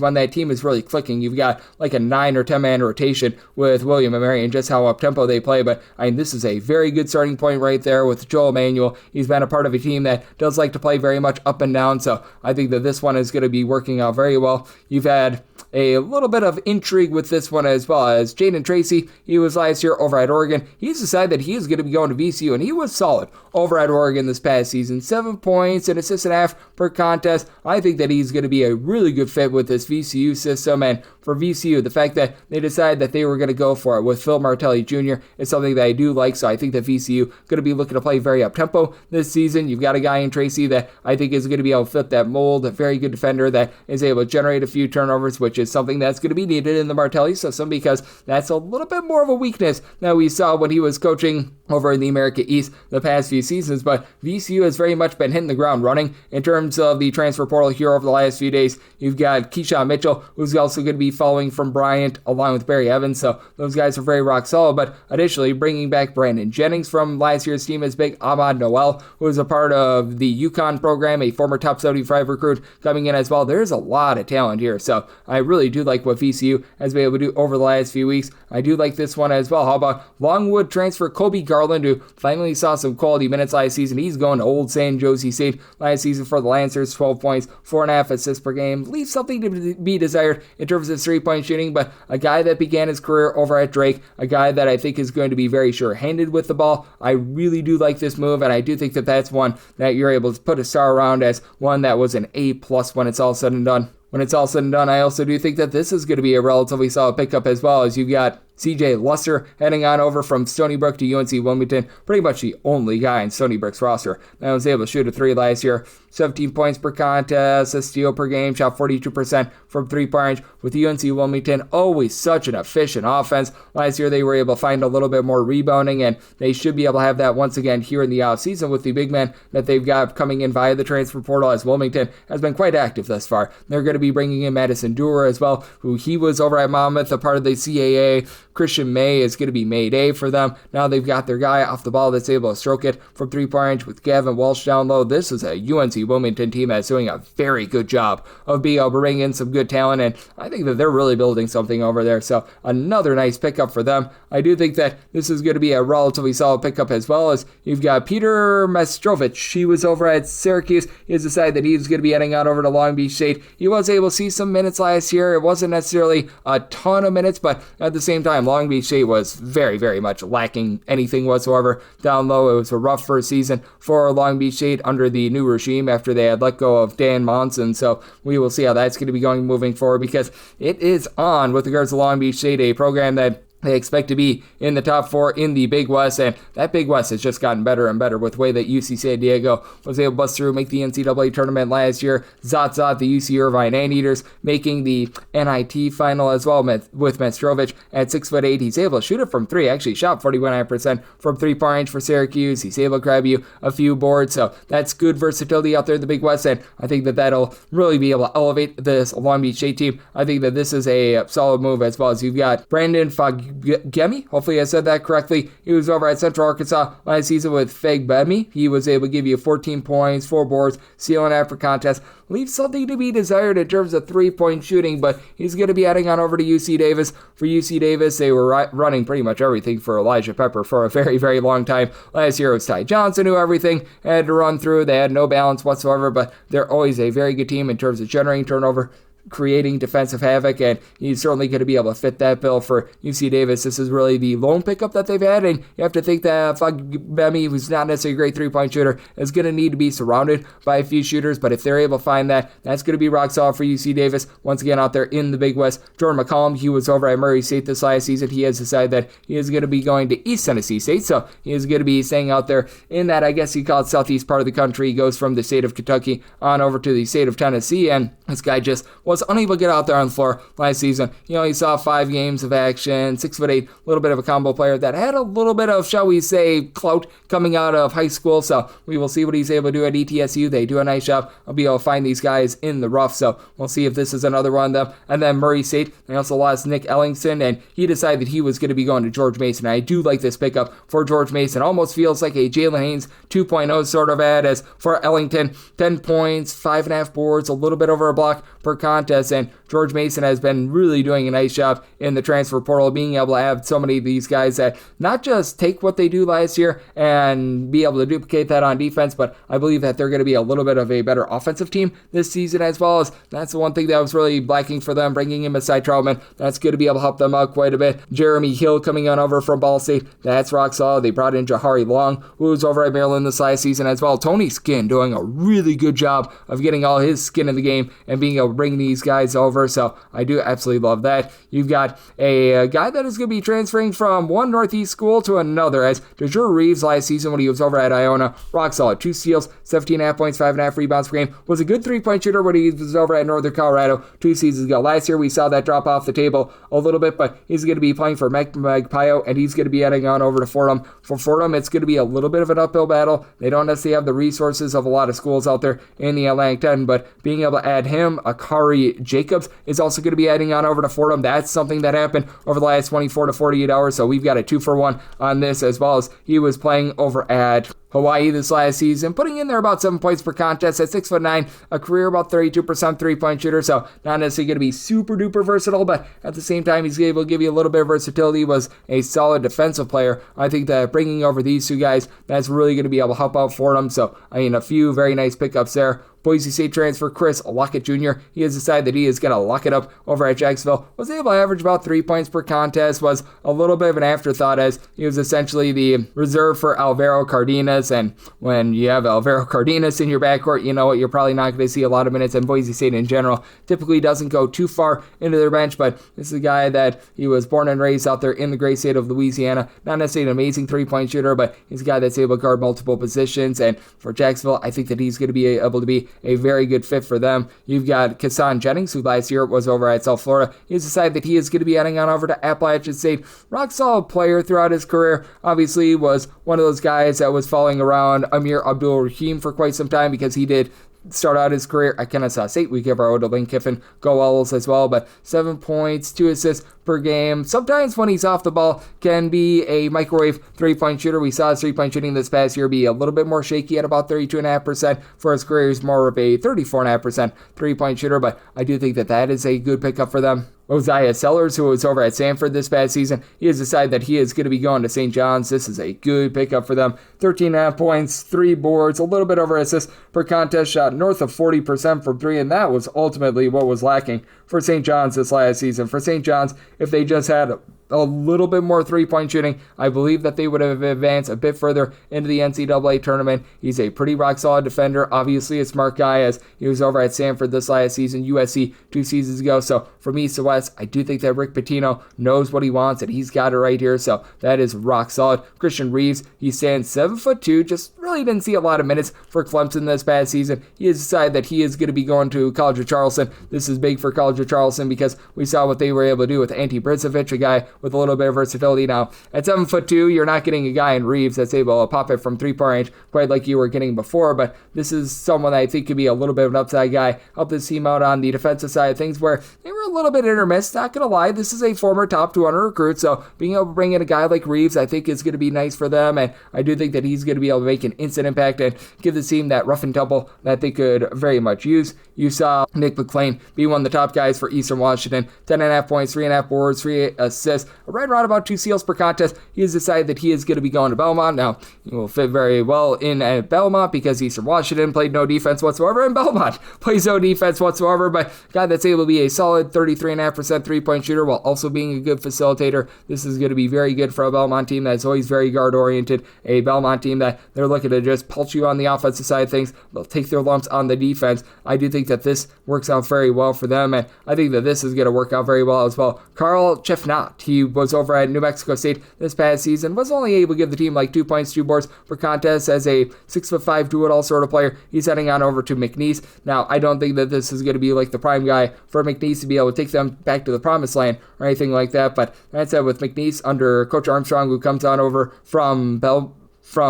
when that team is really clicking, you've got like a 9 or 10 man rotation with William and Mary and just how up-tempo they play. But I mean, this is a very good starting point right there with Joel Manuel. He's been a part of a team that does like to play very much up and down, so I think that this one is going to be working out very well. You've had a little bit of intrigue with this one as well, as Jaden Tracy, he was last year over at Oregon. He's decided that he is going to be going to VCU, and he was solid over at Oregon this past season. 7 points, an assist and a half per contest. I think that he's going to be a really good fit with this VCU system, and for VCU, the fact that they decided that they were going to go for it with Phil Martelli Jr. is something that I do like, so I think that VCU going to be looking to play very up-tempo this season. You've got a guy in Tracy that I think is going to be able to fit that mold, a very good defender that is able to generate a few turnovers, which is something that's going to be needed in the Martelli system, because that's a little bit more of a weakness that we saw when he was coaching over in the America East the past few seasons. But VCU has very much been hitting the ground running in terms of the transfer portal here over the last few days. You've got Keyshawn Mitchell, who's also going to be following from Bryant along with Barry Evans, so those guys are very rock solid. But additionally, bringing back Brandon Jennings from last year's team is big. Ahmad Noel, who is a part of the UConn program, a former top 75 recruit, coming in as well. There's a lot of talent here, so I really do like what VCU has been able to do over the last few weeks. I do like this one as well. How about Longwood transfer Kobe Garland, who finally saw some quality minutes last season? He's going to Old San Jose State last season for the Lancers, 12 points, 4.5 assists per game. Leaves something to be desired in terms of three-point shooting, but a guy that began his career over at Drake, a guy that I think is going to be very sure-handed with the ball. I really do like this move, and I do think that that's one that you're able to put a star around as one that was an A+ when it's all said and done. When it's all said and done, I also do think that this is going to be a relatively solid pickup as well, as you've got CJ Lusser heading on over from Stony Brook to UNC Wilmington, pretty much the only guy in Stony Brook's roster that was able to shoot a 3 last year. 17 points per contest, a steal per game, shot 42% from three-point range. With UNC Wilmington, always such an efficient offense. Last year they were able to find a little bit more rebounding, and they should be able to have that once again here in the offseason with the big men that they've got coming in via the transfer portal, as Wilmington has been quite active thus far. They're going to be bringing in Madison Dewar as well, who he was over at Monmouth, a part of the CAA. Christian May is going to be Mayday for them. Now they've got their guy off the ball that's able to stroke it from three-point range with Gavin Walsh down low. This is a UNC Wilmington team that's doing a very good job of being able to bring in some good talent, and I think that they're really building something over there. So another nice pickup for them. I do think that this is going to be a relatively solid pickup, as well as you've got Peter Mestrovich. He was over at Syracuse. He has decided that he's going to be heading out over to Long Beach State. He was able to see some minutes last year. It wasn't necessarily a ton of minutes, but at the same time, Long Beach State was very, very much lacking anything whatsoever down low. It was a rough first season for Long Beach State under the new regime after they had let go of Dan Monson. So we will see how that's going to be going moving forward, because it is on with regards to Long Beach State, a program that they expect to be in the top 4 in the Big West, and that Big West has just gotten better and better with the way that UC San Diego was able to bust through, make the NCAA tournament last year. Zot, the UC Irvine Anteaters, making the NIT final as well with Mestrovich at 6'8". He's able to shoot it from 3, actually shot 41% from three-point range for Syracuse. He's able to grab you a few boards, so that's good versatility out there in the Big West, and I think that that'll really be able to elevate this Long Beach State team. I think that this is a solid move, as well as you've got Brandon Gemi, hopefully I said that correctly. He was over at Central Arkansas last season with Fagbemi. He was able to give you 14 points, 4 boards, stealing after contest. Leaves something to be desired in terms of three-point shooting, but he's going to be heading on over to UC Davis. For UC Davis, they were running pretty much everything for Elijah Pepper for a very, very long time. Last year it was Ty Johnson who everything had to run through. They had no balance whatsoever, but they're always a very good team in terms of generating turnover, creating defensive havoc, and he's certainly going to be able to fit that bill for UC Davis. This is really the lone pickup that they've had, and you have to think that Fagbemi, who's not necessarily a great three-point shooter, is going to need to be surrounded by a few shooters, but if they're able to find that, that's going to be rock solid for UC Davis. Once again, out there in the Big West, Jordan McCollum, he was over at Murray State this last season. He has decided that he is going to be going to East Tennessee State, so he is going to be staying out there in that, I guess you call it, southeast part of the country. He goes from the state of Kentucky on over to the state of Tennessee, and This guy just was unable to get out there on the floor last season. He saw 5 games of action, 6'8", a little bit of a combo player that had a little bit of, shall we say, clout coming out of high school. So we will see what he's able to do at ETSU. They do a nice job of being able to find these guys in the rough. So we'll see if this is another one of them. And then Murray State, they also lost Nick Ellington, and he decided that he was going to be going to George Mason. I do like this pickup for George Mason. Almost feels like a Jalen Haynes 2.0 sort of ad, as for Ellington, 10 points, 5.5 boards, a little bit over a block per contest, and George Mason has been really doing a nice job in the transfer portal, being able to have so many of these guys that not just take what they do last year and be able to duplicate that on defense, but I believe that they're going to be a little bit of a better offensive team this season as well. As that's the one thing that was really lacking for them, bringing in beside Troutman. That's going to be able to help them out quite a bit. Jeremy Hill coming on over from Ball State, that's rock solid. They brought in Jahari Long, who was over at Maryland this last season as well. Tony Skinn doing a really good job of getting all his skin in the game and being able to bring these guys over, so I do absolutely love that. You've got a guy that is going to be transferring from one Northeast school to another, as DeJure Reeves last season when he was over at Iona, rock solid, 2 steals, 17.5 points, 5.5 rebounds per game, was a good 3-point shooter when he was over at Northern Colorado 2 seasons ago. Last year we saw that drop off the table a little bit, but he's going to be playing for Magpio, and he's going to be heading on over to Fordham. For Fordham, it's going to be a little bit of an uphill battle. They don't necessarily have the resources of a lot of schools out there in the Atlantic 10, but being able to add him, Akari Jacobs, is also going to be adding on over to Fordham. That's something that happened over the last 24 to 48 hours, so we've got a 2-for-1 on this, as well as he was playing over at Hawaii this last season, putting in there about 7 points per contest at 6'9", a career about 32% 3-point shooter, so not necessarily going to be super duper versatile, but at the same time he's able to give you a little bit of versatility. Was a solid defensive player. I think that bringing over these 2 guys, that's really going to be able to help out Fordham, so a few very nice pickups there. Boise State transfer Chris Lockett Jr., he has decided that he is going to lock it up over at Jacksonville. Was able to average about 3 points per contest, was a little bit of an afterthought as he was essentially the reserve for Alvaro Cardenas, and when you have Alvaro Cardenas in your backcourt, you know what, you're probably not going to see a lot of minutes, and Boise State in general typically doesn't go too far into their bench, but this is a guy that he was born and raised out there in the great state of Louisiana. Not necessarily an amazing 3-point shooter, but he's a guy that's able to guard multiple positions, and for Jacksonville, I think that he's going to be able to be a very good fit for them. You've got Kassan Jennings, who last year was over at South Florida. He's decided that he is going to be heading on over to Appalachian State. Rock solid player throughout his career. Obviously was one of those guys that was following around Amir Abdul-Rahim for quite some time, because he did start out his career at Kennesaw State. We give our old Lane Kiffin go Owls as well, but 7 points, 2 assists per game. Sometimes when he's off the ball can be a microwave 3-point shooter. We saw his 3-point shooting this past year be a little bit more shaky at about 32.5%. For his career, he's more of a 34.5% 3-point shooter, but I do think that that is a good pickup for them. Osiah Sellers, who was over at Sanford this past season, he has decided that he is going to be going to St. John's. This is a good pickup for them. 13.5 points, 3 boards, a little bit over assists per contest, shot north of 40% from 3, and that was ultimately what was lacking for St. John's this last season. For St. John's, if they just had a little bit more 3-point shooting, I believe that they would have advanced a bit further into the NCAA tournament. He's a pretty rock-solid defender, obviously a smart guy, as he was over at Sanford this last season, USC 2 seasons ago. So from east to west, I do think that Rick Pitino knows what he wants, and he's got it right here, so that is rock-solid. Christian Reeves, he stands 7'2", just really didn't see a lot of minutes for Clemson this past season. He has decided that he is going to be going to College of Charleston. This is big for College of Charleston because we saw what they were able to do with Ante Brizovic, a guy with a little bit of versatility. Now, at 7'2", you're not getting a guy in Reeves that's able to pop it from 3-point range quite like you were getting before, but this is someone that I think could be a little bit of an upside guy. Help this team out on the defensive side of things, where they were a little bit hit or miss. Not going to lie, this is a former top 200 recruit, so being able to bring in a guy like Reeves, I think is going to be nice for them, and I do think that he's going to be able to make an instant impact and give the team that rough and tumble that they could very much use. You saw Nick McClain be one of the top guys for Eastern Washington. 10.5 points, 3.5 boards, 3 assists, right around about 2 steals per contest. He has decided that he is going to be going to Belmont. Now, he will fit very well in at Belmont because Eastern Washington played no defense whatsoever, and Belmont plays no defense whatsoever, but a guy that's able to be a solid 33.5% 3-point shooter while also being a good facilitator. This is going to be very good for a Belmont team that's always very guard-oriented, a Belmont team that they're looking to just pulse you on the offensive side of things. They'll take their lumps on the defense. I do think that this works out very well for them, and I think that this is going to work out very well as well. Carl Chefnat, he he was over at New Mexico State this past season, was only able to give the team like 2 points, 2 boards per contest as a 6'5" do-it-all sort of player. He's heading on over to McNeese. Now, I don't think that this is going to be like the prime guy for McNeese to be able to take them back to the promised land or anything like that, but that said, with McNeese under Coach Armstrong, who comes on over from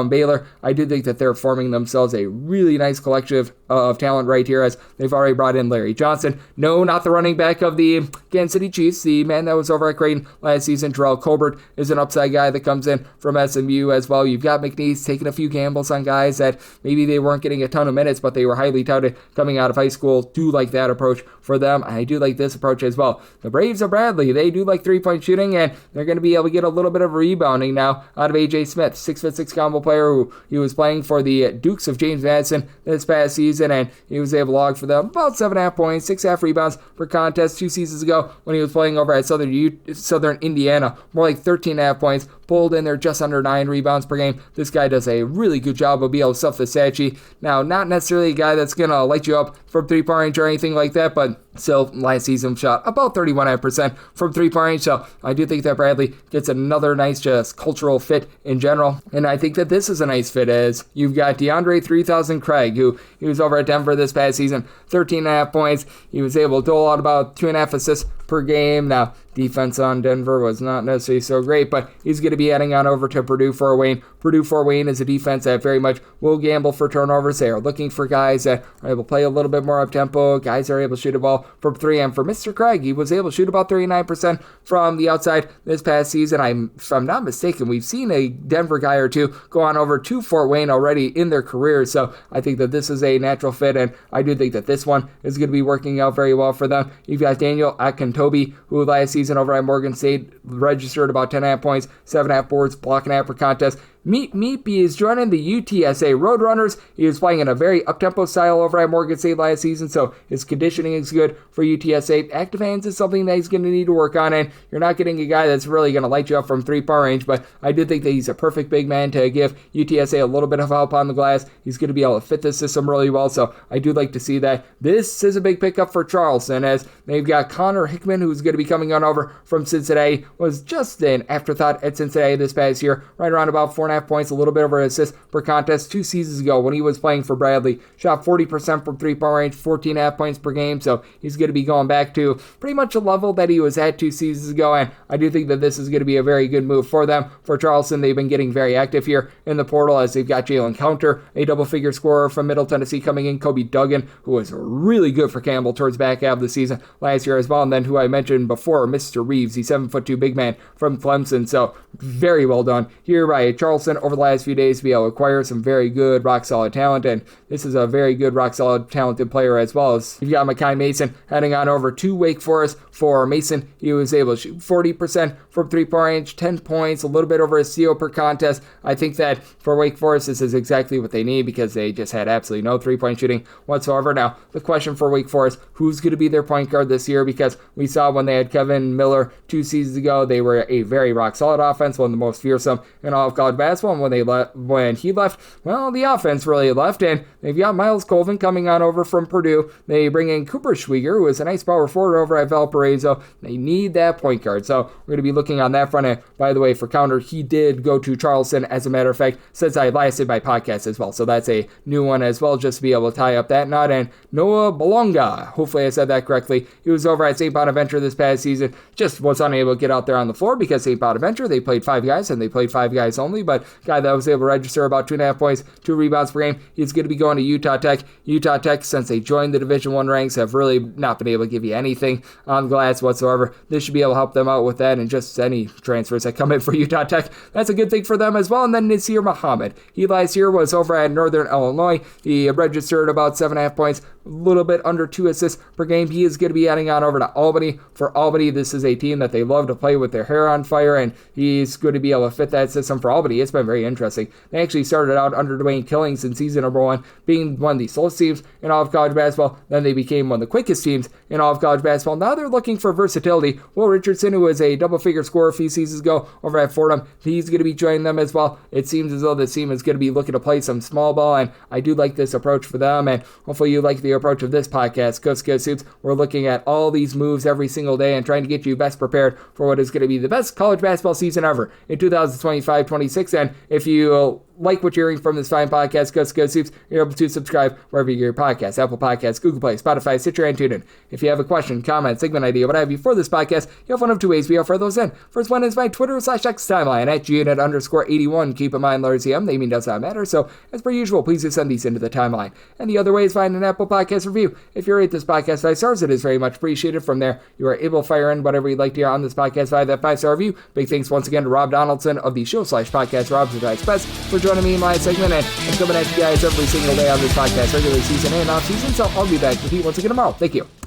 Baylor, I do think that they're forming themselves a really nice collective of talent right here, as they've already brought in Larry Johnson. No, not the running back of the Kansas City Chiefs, the man that was over at Creighton last season. Terrell Colbert is an upside guy that comes in from SMU as well. You've got McNeese taking a few gambles on guys that maybe they weren't getting a ton of minutes, but they were highly touted coming out of high school. Do like that approach for them. I do like this approach as well. The Braves of Bradley, they do like three-point shooting, and they're going to be able to get a little bit of rebounding now out of A.J. Smith, 6'6" combo player who he was playing for the Dukes of James Madison this past season, and he was able to log for them about 7.5 points, 6.5 rebounds per contest 2 seasons ago when he was playing over at Southern Indiana, more like 13.5 points, pulled in there just under 9 rebounds per game. This guy does a really good job of being able to stuff the stat sheet. Now, not necessarily a guy that's going to light you up from three-point range or anything like that, but still, last season shot about 31% from three-point range, so I do think that Bradley gets another nice just cultural fit in general, and I think that this is a nice fit as you've got DeAndre 3000 Craig, who he was over at Denver this past season, 13.5 points. He was able to dole out about 2.5 assists per game. Now, defense on Denver was not necessarily so great, but he's going to be heading on over to Purdue-Fort Wayne. Purdue-Fort Wayne is a defense that very much will gamble for turnovers. They are looking for guys that are able to play a little bit more up-tempo, guys that are able to shoot a ball from 3. And for Mr. Craig, he was able to shoot about 39% from the outside this past season. If I'm not mistaken, we've seen a Denver guy or two go on over to Fort Wayne already in their careers, so I think that this is a natural fit, and I do think that this one is going to be working out very well for them. You've got Daniel Akintobi, who last season over at Morgan State registered about 10.5 points, 7.5 boards, block and a half per contest. Meep is joining the UTSA Roadrunners. He was playing in a very up-tempo style over at Morgan State last season, so his conditioning is good for UTSA. Active hands is something that he's going to need to work on, and you're not getting a guy that's really going to light you up from three-point range, but I do think that he's a perfect big man to give UTSA a little bit of help on the glass. He's going to be able to fit the system really well, so I do like to see that. This is a big pickup for Charleston, as they've got Connor Hickman, who's going to be coming on over from Cincinnati, was just an afterthought at Cincinnati this past year, right around about 4.5 points, a little bit over assists per contest 2 seasons ago when he was playing for Bradley. Shot 40% from three-point range, 14.5 points per game, so he's going to be going back to pretty much a level that he was at 2 seasons ago, and I do think that this is going to be a very good move for them. For Charleston, they've been getting very active here in the portal, as they've got Jalen Counter, a double-figure scorer from Middle Tennessee coming in, Kobe Duggan, who was really good for Campbell towards back half of the season last year as well, and then who I mentioned before, Mr. Reeves, the 7'2" big man from Clemson, so very well done here by Charleston over the last few days to be able to acquire some very good rock-solid talent, and this is a very good rock-solid talented player as well. As you've got Makai Mason heading on over to Wake Forest. For Mason, he was able to shoot 40% from three-point range, 10 points, a little bit over a steal per contest. I think that for Wake Forest, this is exactly what they need because they just had absolutely no three-point shooting whatsoever. Now, the question for Wake Forest, who's going to be their point guard this year? Because we saw when they had Kevin Miller 2 seasons ago, they were a very rock-solid offense, one of the most fearsome in all of college basketball, and when he left, well, the offense really left, and they've got Miles Colvin coming on over from Purdue. They bring in Cooper Schwieger, who is a nice power forward over at Valparaiso. They need that point guard, so we're going to be looking on that front. And by the way, for Counter, he did go to Charleston, as a matter of fact, since I last did my podcast as well, so that's a new one as well, just to be able to tie up that knot. And Noah Bolonga, hopefully I said that correctly, he was over at St. Bonaventure this past season, just was unable to get out there on the floor because St. Bonaventure, they played 5 guys, and they played 5 guys only, but guy that was able to register about 2.5 points, 2 rebounds per game. He's going to be going to Utah Tech. Utah Tech, since they joined the Division I ranks, have really not been able to give you anything on the glass whatsoever. This should be able to help them out with that, and just any transfers that come in for Utah Tech, that's a good thing for them as well. And then Nasir Muhammad, he last year was over at Northern Illinois. He registered about 7.5 points, a little bit under 2 assists per game. He is going to be heading on over to Albany. For Albany, this is a team that they love to play with their hair on fire, and he's going to be able to fit that system for Albany. It's been very interesting. They actually started out under Dwayne Killings in season number 1, being one of the slowest teams in all of college basketball. Then they became one of the quickest teams in all of college basketball. Now they're looking for versatility. Will Richardson, who was a double-figure scorer a few seasons ago over at Fordham, he's going to be joining them as well. It seems as though this team is going to be looking to play some small ball, and I do like this approach for them, and hopefully you like the approach of this podcast, Coast to Coast Hoops, we're looking at all these moves every single day and trying to get you best prepared for what is going to be the best college basketball season ever in 2025-26. And if you like what you're hearing from this fine podcast, Coast to Coast Hoops, you're able to subscribe wherever you get your podcasts, Apple Podcasts, Google Play, Spotify, Stitcher, and TuneIn. If you have a question, comment, segment idea, what have you for this podcast, you have one of two ways we offer those in. First one is my Twitter/X timeline at @GUnit_81. Keep in mind, letters EM, naming does not matter, so as per usual, please do send these into the timeline. And the other way is find an Apple Podcast review. If you rate this podcast 5 stars, it is very much appreciated. From there, you are able to fire in whatever you'd like to hear on this podcast via that 5-star review. Big thanks once again to Rob Donaldson of the show/podcast Rob's Advice Best for joining me in my segment, and I'm coming at you guys every single day on this podcast, regular season and off season, so I'll be back with you once again tomorrow. Thank you.